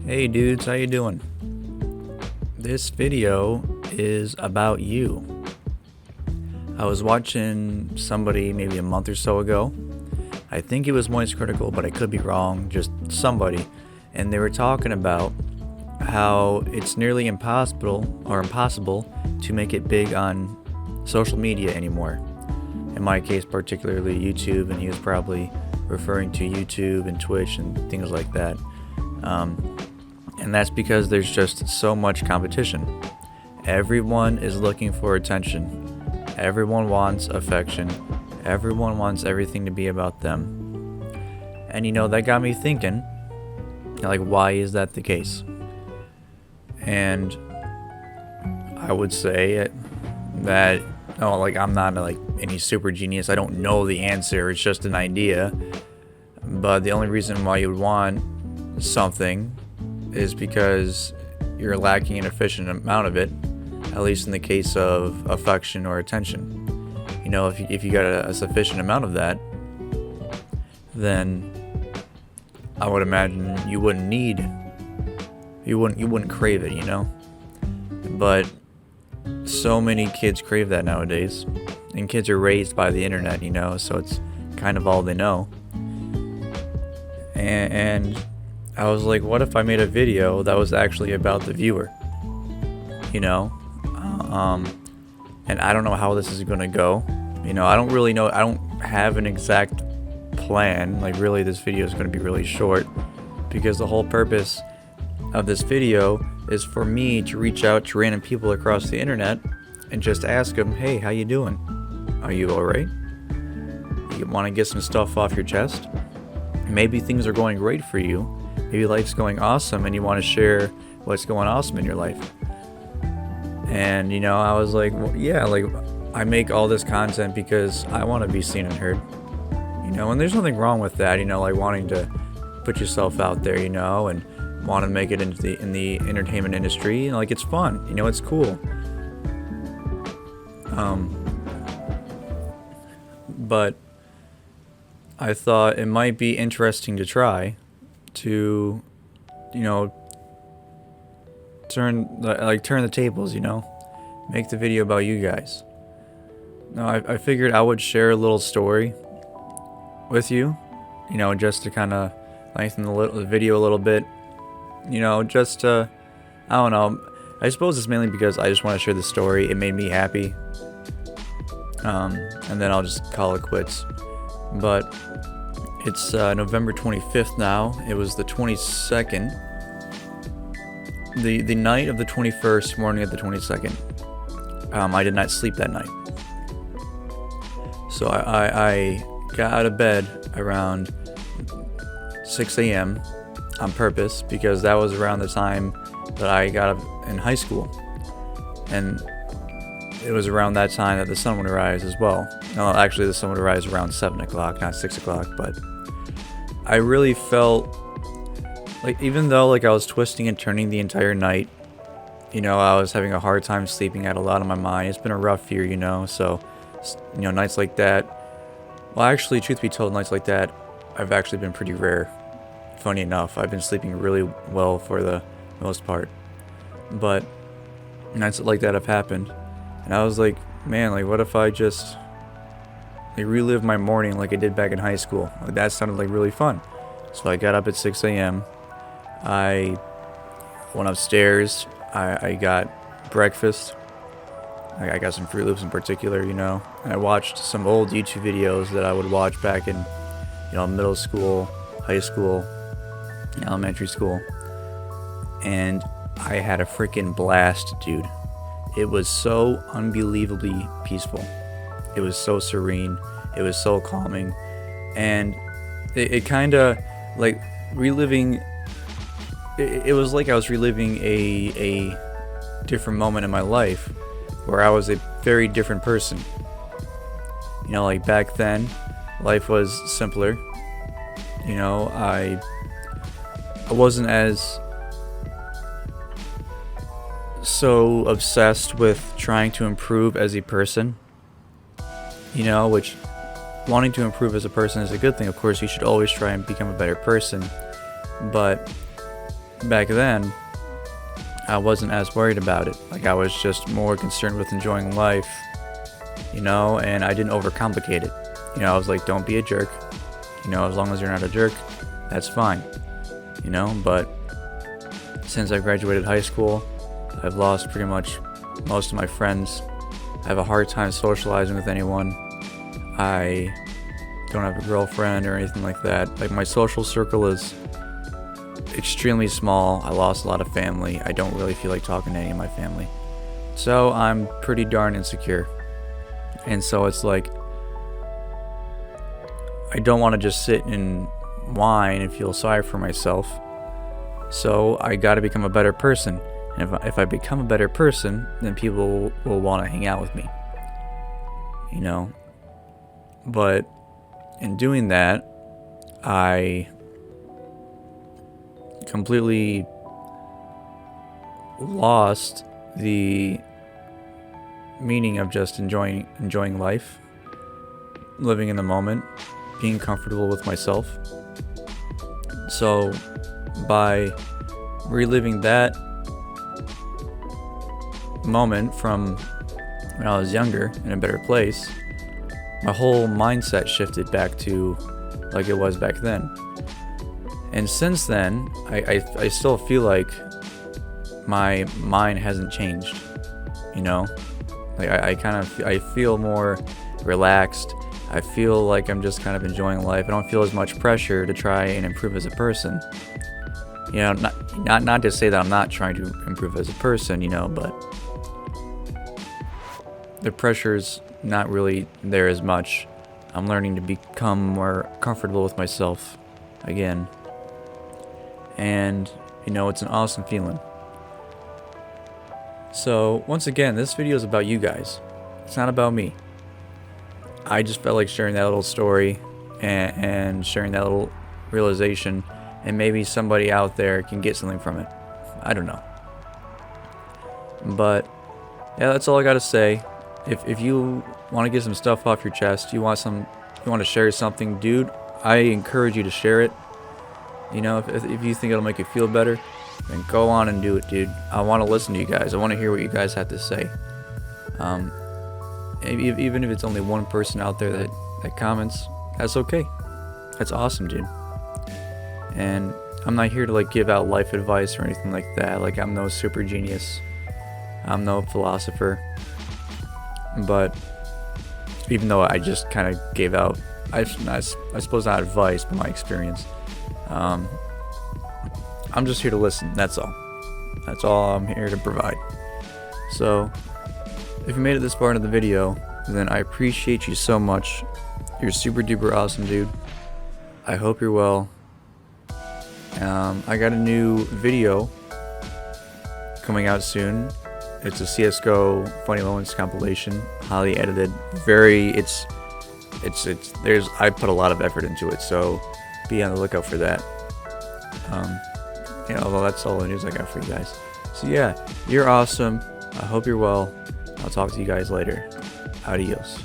Hey dudes, how you doing? This video is about you. I was watching somebody maybe a month or so ago. I think it was Moist Critical, but I could be wrong, just somebody. And they were talking about how it's nearly impossible to make it big on social media anymore. In my case, particularly YouTube, and he was probably referring to YouTube and Twitch and things like that. And that's because there's just so much competition. Everyone is looking for attention. Everyone wants affection. Everyone wants everything to be about them. And that got me thinking, like, why is that the case? And I would say that, I'm not any super genius. I don't know the answer. It's just an idea. But the only reason why you would want something is because you're lacking an efficient amount of it, at least in the case of affection or attention. If you got a sufficient amount of that, then I would imagine you wouldn't crave it, But so many kids crave that nowadays, and kids are raised by the internet, so it's kind of all they know. And I was like, what if I made a video that was actually about the viewer? And I don't know how this is going to go. I don't really know. I don't have an exact plan. Really, this video is going to be really short because the whole purpose of this video is for me to reach out to random people across the internet and just ask them, hey, how you doing? Are you all right? You want to get some stuff off your chest? Maybe things are going great for you. Maybe life's going awesome and you want to share what's going awesome in your life. And, I was like, well, yeah, I make all this content because I want to be seen and heard. And there's nothing wrong with that, wanting to put yourself out there, and want to make it in the entertainment industry. It's fun, it's cool. But I thought it might be interesting to try to, turn the tables, make the video about you guys. Now, I figured I would share a little story with you, just to kind of lengthen the video a little bit, just to, I don't know. I suppose it's mainly because I just want to share the story. It made me happy. And then I'll just call it quits. But it's November 25th now. It was the 22nd. The night of the 21st, morning of the 22nd. I did not sleep that night. So I got out of bed around 6 a.m. on purpose because that was around the time that I got up in high school. And it was around that time that the sun would rise as well. No, actually the sun would rise around 7 o'clock, not 6 o'clock, but I really felt even though I was twisting and turning the entire night, I was having a hard time sleeping. I had a lot on my mind. It's been a rough year, so, nights like that, well, actually, truth be told, nights like that, I've actually been pretty rare. Funny enough, I've been sleeping really well for the most part. But nights like that have happened. And I was like, man, what if I just relive my morning like I did back in high school? That sounded really fun. So I got up at 6 a.m. I went upstairs. I got breakfast. I got some Fruit Loops in particular, and I watched some old YouTube videos that I would watch back in, middle school, high school, elementary school. And I had a freaking blast, dude. It was so unbelievably peaceful. It was so serene. It was so calming. And it kind of, reliving, it was like I was reliving a different moment in my life where I was a very different person. Back then, life was simpler. I wasn't as so obsessed with trying to improve as a person, which wanting to improve as a person is a good thing. Of course, you should always try and become a better person, but back then, I wasn't as worried about it. Like, I was just more concerned with enjoying life, and I didn't overcomplicate it. I was like, don't be a jerk. As long as you're not a jerk, that's fine. But since I graduated high school, I've lost pretty much most of my friends. I have a hard time socializing with anyone. I don't have a girlfriend or anything like that. Like, my social circle is extremely small. I lost a lot of family. I don't really feel like talking to any of my family. So I'm pretty darn insecure. And so it's like, I don't want to just sit and whine and feel sorry for myself. So I got to become a better person. And if I become a better person, then people will want to hang out with me. But in doing that, I completely lost the meaning of just enjoying life, living in the moment, being comfortable with myself. So by reliving that moment from when I was younger in a better place, my whole mindset shifted back to like it was back then. And since then, I still feel like my mind hasn't changed, Like, I feel more relaxed. I feel like I'm just kind of enjoying life. I don't feel as much pressure to try and improve as a person. Not to say that I'm not trying to improve as a person, but the pressure's not really there as much. I'm learning to become more comfortable with myself again. And, it's an awesome feeling. So, once again, this video is about you guys. It's not about me. I just felt like sharing that little story and sharing that little realization, and maybe somebody out there can get something from it. I don't know. But, yeah, that's all I gotta say. If you want to get some stuff off your chest, you want to share something, dude, I encourage you to share it. If you think it'll make you feel better, then go on and do it, dude. I want to listen to you guys. I want to hear what you guys have to say. Even if it's only one person out there that comments, that's okay. That's awesome, dude. And I'm not here to like give out life advice or anything like that. Like, I'm no super genius. I'm no philosopher. But even though I just kind of gave out, I suppose not advice, but my experience. I'm just here to listen. That's all. That's all I'm here to provide. So, if you made it this far into the video, then I appreciate you so much. You're super duper awesome, dude. I hope you're well. I got a new video coming out soon. It's a CS:GO funny moments compilation, highly edited. I put a lot of effort into it, so be on the lookout for that. Although that's all the news I got for you guys. So yeah, you're awesome. I hope you're well. I'll talk to you guys later. Adios.